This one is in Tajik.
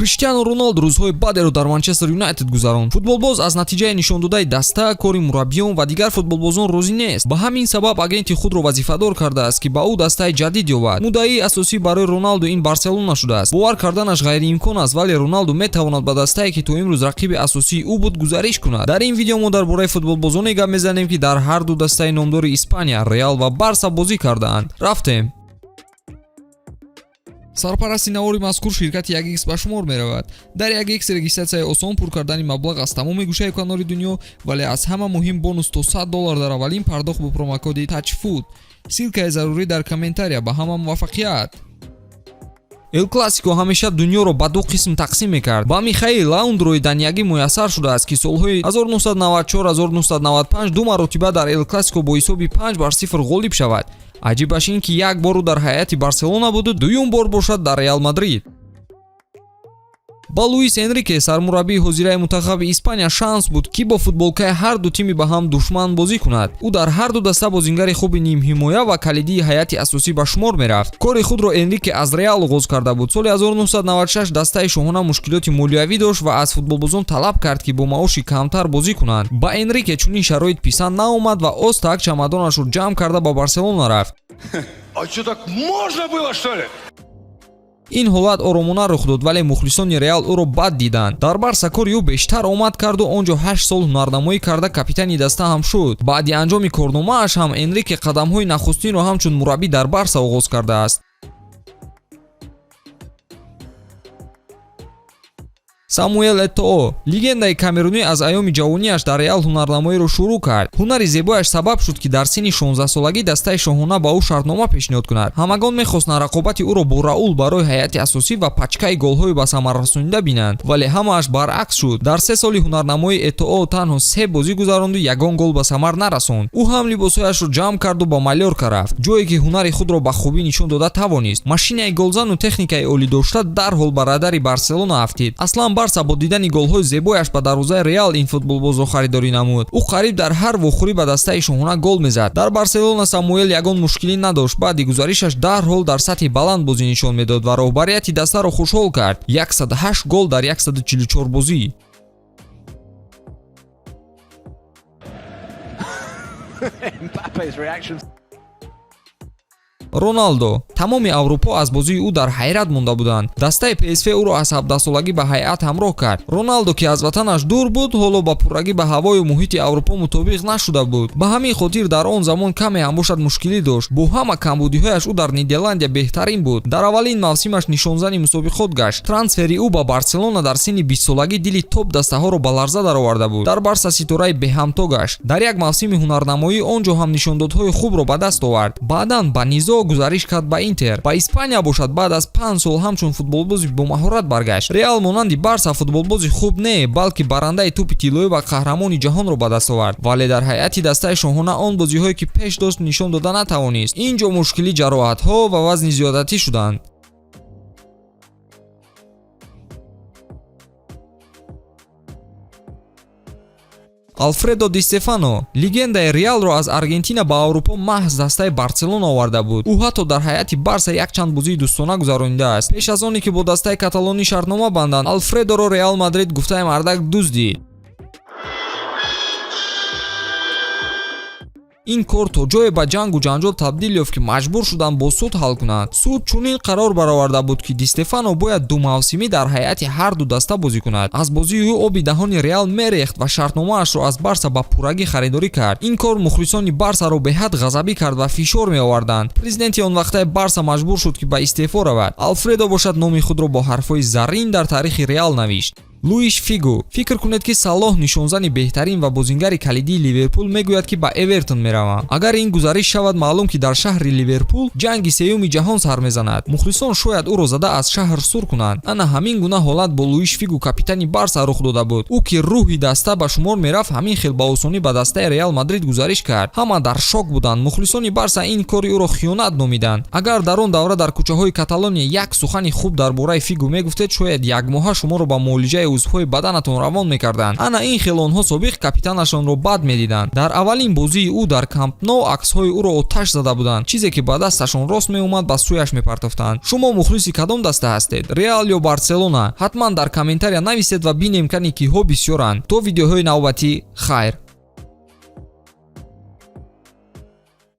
Криштиану Роналду рӯзҳои бадеро дар Манчестер Юнайтед гузаронд. Футболбоз аз натиҷаи нишондодаи даста, кори мураббиён ва дигар футболбозон розӣ нест. Ба ҳамин сабаб агенти худро вазифадор кардааст, ки ба ӯ дастаи ҷадид ёбад. Муддаии асосӣ барои Роналду ин Барселона шудааст. Бовар карданаш ғайриимкон аст, вале Роналду метавонад ба дастае, ки то имрӯз рақиби асосии ӯ буд, гузариш кунад. Дар ин видео мо дар бораи футболбозоне гап мезанем, ки дар ҳар ду дастаи номдори Испания, Реал ва Барса бозӣ кардаанд. Рафтем. Сарпарасти навори мазкур ширкати 1x ба шумор меравад. Дар 1x регистратсияи осон пур кардани маблағ аз тамоми гӯшаи канори дунё, вале аз ҳама муҳим бонус то $100 дар аввалин пардохт бо промокоди TOUCHFOOD. Силкаи зарурӣ дар комментария. Ба ҳама муваффақият. Эл Классико ҳамеша дунёро ба ду қисм тақсим мекард. Ба Михаил Лаундроиданягӣ муяссар шудааст, ки солҳои 1994-1995 ду маротиба дар Эл Классико бо ҳисоби 5-0 ғолиб шавад. Аҷибаш ин, ки як бору дар ҳайати Барселона буду, дуюм бор бошад дар Реал Мадрид. Ба Луис Энрике, сармураббии ҳозираи мунтахаби Испания, шанс буд, ки бо футболкаи ҳар ду тими ба ҳам душман бозӣ кунад. Ӯ дар ҳар ду даста бозингари хуби нимҳимоя ва калидии ҳайати асосӣ ба шумор мерафт. Кори худро Энрике аз Реал оғоз карда буд. Соли 1996 дастаи шоҳона мушкилоти молиявӣ дошт ва аз футболбозон талаб кард, ки бо маоши камтар бозӣ кунанд. Ба Энрике чунин шароит писанд наомад ва остак чамадонашро ҷамъ карда ба Барселона рафт. А чё, так можно было, что ли? ин ҳолат оромона рух дод, вале мухлисони Реал ӯро бад диданд. Дар Барса кори ӯ бештар омад карду онҷо 8 сол ҳунарнамоӣ карда капитани даста ҳам шуд. Баъди анҷоми корномааш ҳам Энрике қадамҳои нахустинро ҳамчун мураббӣ дар Барса оғоз кардааст. Самуэл Этоо, легендаи камерунӣ, аз айёми ҷавониаш дар Реал ҳунарнамоиро шурӯъ кард. Ҳунари зебояш сабаб шуд, ки дар синни 16-солагӣ дастаи шоҳона ба ӯ шартнома пешниҳод кунад. Ҳамагон мехостанд рақобати ӯро бо Раул барои ҳайати асосӣ ва пачкаи голҳои ба самар расонида бинанд, вале ҳамааш баръакс шуд. Дар 3 соли ҳунарнамои Этоо танҳо 3 бозӣ гузаронду ягон гол ба самар нарасонд. ӯ ҳам либосҳояшро ҷамъ карду ба Малёрка рафт, ҷое ки ҳунари худро ба хубӣ нишон дода тавонист. Машинаи голзану техникаи олӣ дошта дарҳол ба радари Барселона афтид. Аслан Барса бо дидани голҳои зебояш ба дарвозаи Реал ин футболбозро харидорӣ намуд. Ӯ қариб дар ҳар вохӯрӣ ба дастаи шоҳона гол мезад. Дар Барселона Самуэл ягон мушкилӣ надошт. Баъди гузаришаш дарҳол дар сатҳи баланд бозӣ нишон медод ва роҳбарияти дастаро хушҳол кард. 108 гол дар 144 бозӣ. Роналдо. Тамоми Аврупо аз бозии ӯ дар ҳайрат монда буданд. Дастаи ПСВ ӯро аз 17-солагӣ ба ҳайат ҳамроҳ кард. Роналдо, ки аз ватанаш дур буд, ҳоло ба пуррагӣ ба ҳавою муҳити Аврупо мутобиқ нашуда буд. Ба ҳамин хотир дар он замон каме ҳам бошад мушкилӣ дошт. Бо ҳама камбудиҳояш ӯ дар Нидерландия беҳтарин буд. Дар аввалин мавсимаш нишонзани мусобиқот гашт. Трансфери ӯ ба Барселона дар синни 20-солагӣ дили топ дастаҳоро ба ларза дароварда буд. Дар Барса ситораи беҳамто гашт. Дар як мавсими ҳунарнамоӣ онҷо ҳам нишондодҳои хубро ба даст овард. Баъдан ба низо гузариш кард ба Интер. Ба Испания бошад, баъд аз 5 сол ҳамчун футболбози бомаҳорат баргашт. Реал монанди Барса футболбози хуб не, балки барандаи тӯпи тиллоӣ ва қаҳрамони ҷаҳонро ба даст овард. Вале дар ҳайати дастаи шоҳона он бозиҳое, ки пеш дошт, нишон дода натавонист. Инҷо мушкилӣ ҷароҳатҳо ва вазни зиёдатӣ шуданд. Альфредо Ди Стефано, легендаи Реалро аз Аргентина ба Аврупо маҳз дастаи Барселона оварда буд. ӯ ҳатто дар ҳайати Барса якчанд бозии дӯстона гузаронидааст. Пеш аз оне ки бо дастаи каталонӣ шартнома банданд, Альфредоро Реал Мадрид гуфтаи мардак дуздид. ин кор то ҷое ба ҷангу ҷанҷол табдил ёфт, ки маҷбур шуданд бо суд ҳал кунанд. Суд чунин қарор бароварда буд, ки Ди Стефано бояд 2 мавсимӣ дар ҳайати ҳар ду даста бозӣ кунад. Аз бозии ӯ оби даҳони Реал мерехт ва шартномаашро аз Барса ба пуррагӣ харидорӣ кард. ин кор мухлисони Барсаро беҳад ғазабӣ кард ва фишор меоварданд. Президенти он вақтаи Барса маҷбур шуд, ки ба истеъфо равад. Альфредо бошад номи худро бо ҳарфҳои заррин дар таърихи Реал навишт. Луиш Фигу. Фикр кунед, ки Салоҳ, нишонзани беҳтарин ва бозингари калидии Ливерпул, мегӯяд, ки ба Эвертон меравам. Агар ин гузариш шавад маълум, ки дар шаҳри Ливерпул ҷанги сеюми ҷаҳон сар мезанад, мухлисон шояд ӯро зада аз шаҳр сур кунанд. Ана ҳамин гуна ҳолат бо Луиш Фигу, капитани Барса, рух дода буд. ӯ, ки рӯҳи даста ба шумор мерафт, ҳамин хел ба осонӣ ба дастаи Реал Мадрид гузариш кард. Ҳама дар шок буданд. Мухлисони Барса ин кори ӯро хиёнат номиданд. Агар дар он давра дар кӯчаҳои Каталония як сухани хуб дар бораи Фигу мегуфтед, шояд як моҳа шуморо ба муолиҷаи узвҳои баданатон равон мекарданд. ана ин хелонҳо собиқ капитанашонро бад медиданд. дар аввалин бозии ӯ дар Камп Nou аксҳои ӯро оташ зада буданд. чизе ки ба дасташон рост меомад ба сӯяш мепартофтанд. шумо мухлиси кадом даста ҳастед? Реал ё Барселона? ҳатман дар комментария нависед ва бинем кани киҳо бисёранд. то видеоҳои навбатӣ хайр.